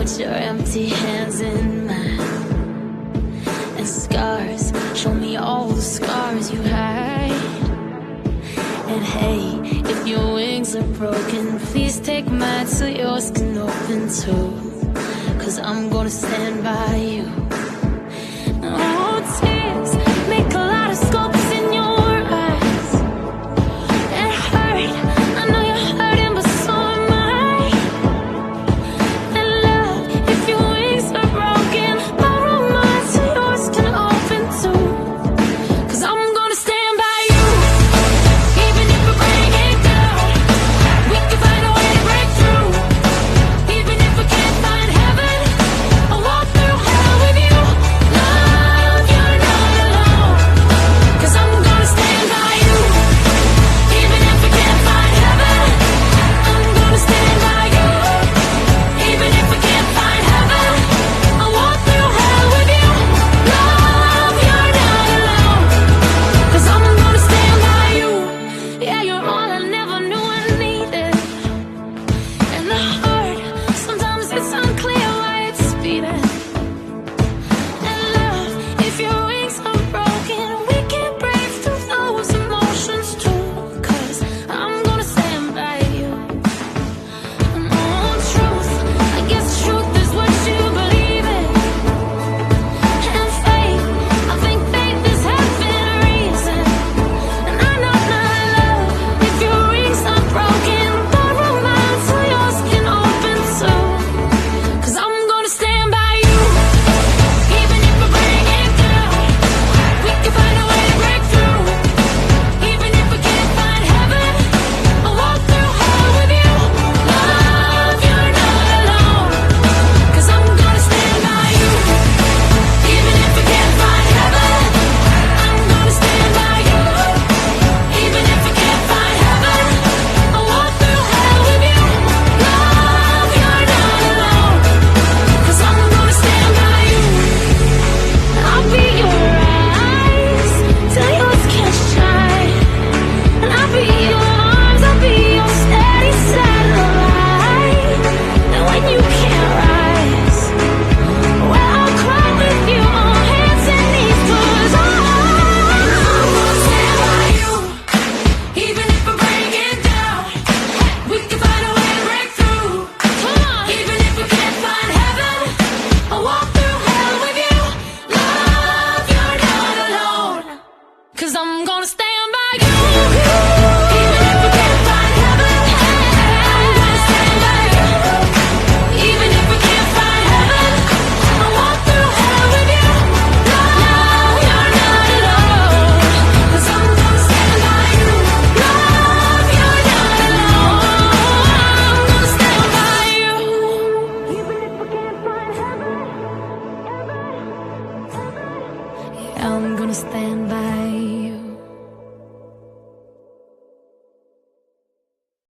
put your empty hands in mine. And scars, show me all the scars you hide. And hey, if your wings are broken, please take mine so yours can open too. 'Cause I'm gonna stand by you. Oh, tears make a lot of sculpts in your eyes. It hurt, I know you're hurting, but so am I. And love, if your wings are broken, borrow mine so yours can open too. 'Cause I'm gonna stand by you. Even if we break it down, we can find a way to break through. Even if we can't find heaven, I'll walk through hell with you. Love, you're not alone. 'Cause I'm gonna stand by you. Even if we can't find heaven, I'm gonna stand by you. Even if we can't find heaven, I'll walk through hell with you. Love, you're not alone. 'Cause I'm gonna stand by you. Yeah, you're all I never knew I needed. And the heart, sometimes it's unclear why it's beating. And love, if your wings are broken, we can break through those emotions too. 'Cause I'm gonna stand by you. And oh, truth, I guess truth is what you believe in. And faith, I think faith is having a reason. And I know my love, if your wings are broken, borrow mine so yours can open too. 'Cause I'm gonna stand by you. Even if we break it down, we can find a way to break through. Even if we can't find heaven, I'll walk through hell with you. Love, you're not alone. 'Cause I'm gonna stand by you. Even if we can't find heaven, I'm gonna stand by you. Even if we can't find heaven, I'll walk through hell with you. Love, you're not alone. 'Cause I'm gonna stand by you. I'll be your eyes till yours can't shine. And I'll be your arms, I'll be your steady satellite. And when you can't rise, well, I'll cry with you on hands and knees. 'Cause I'm gonna stand by you. Even if we break it down, we can find a way to break through. Come on. Even if we can't find heaven, I'll walk through hell with you. Love, you're not alone. 'Cause I'm gonna stand by you. Even if we can't find heaven, I'm gonna stand by you. Even if we can't find heaven, I'll walk through hell with you. Love, you're not alone. 'Cause I'm gonna stand by you. Love, you're not alone. I'm gonna stand by you. Even if we can't find heaven, yeah, I'm gonna stand by you.